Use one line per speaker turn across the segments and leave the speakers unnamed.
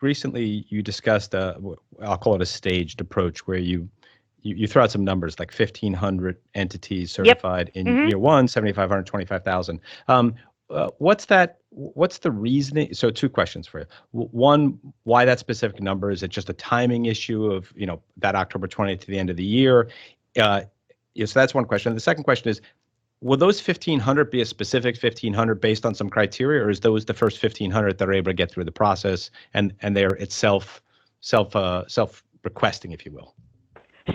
recently you discussed I'll call it a staged approach where you throw out some numbers like 1,500 entities certified in year one, 7,500, 25,000. What's the reasoning? So two questions for you. One, why that specific number? Is it just a timing issue of, that October 20th to the end of the year? So that's one question. The second question is, will those 1,500 be a specific 1,500 based on some criteria, or is those the first 1,500 that are able to get through the process and they're itself self-requesting, if you will?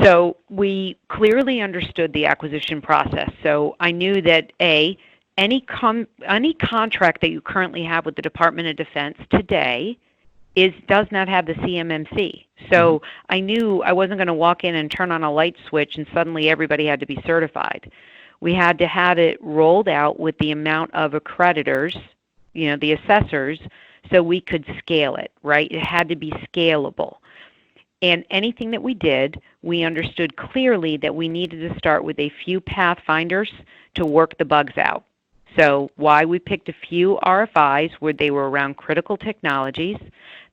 So we clearly understood the acquisition process. So I knew that any contract that you currently have with the Department of Defense today does not have the CMMC. So I knew I wasn't going to walk in and turn on a light switch and suddenly everybody had to be certified. We had to have it rolled out with the amount of accreditors, the assessors, so we could scale it, right? It had to be scalable. And anything that we did, we understood clearly that we needed to start with a few pathfinders to work the bugs out. So why we picked a few RFIs where they were around critical technologies,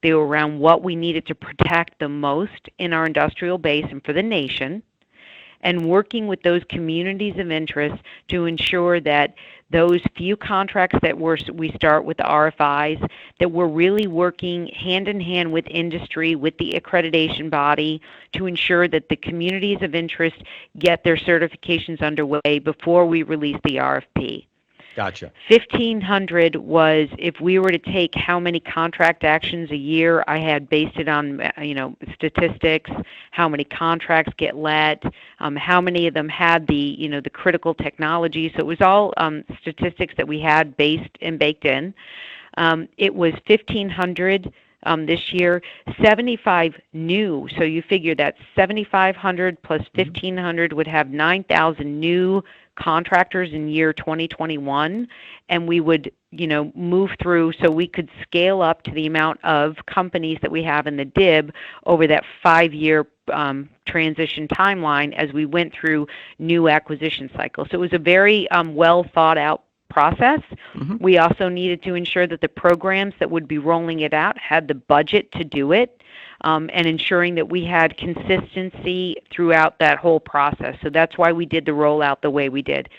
they were around what we needed to protect the most in our industrial base and for the nation, and working with those communities of interest to ensure that those few contracts that we start with the RFIs, that we're really working hand in hand with industry, with the accreditation body, to ensure that the communities of interest get their certifications underway before we release the RFP.
Gotcha.
1,500 was, if we were to take how many contract actions a year, I had based it on, statistics, how many contracts get let, how many of them had the critical technology. So it was all statistics that we had based and baked in. It was 1,500 this year, 75 new. So you figure that 7,500 plus 1,500 would have 9,000 new contractors in year 2021, and we would move through so we could scale up to the amount of companies that we have in the DIB over that 5-year transition timeline as we went through new acquisition cycles. So it was a very well thought out process. We also needed to ensure that the programs that would be rolling it out had the budget to do it, and ensuring that we had consistency throughout that whole process. So that's why we did the rollout the way we did.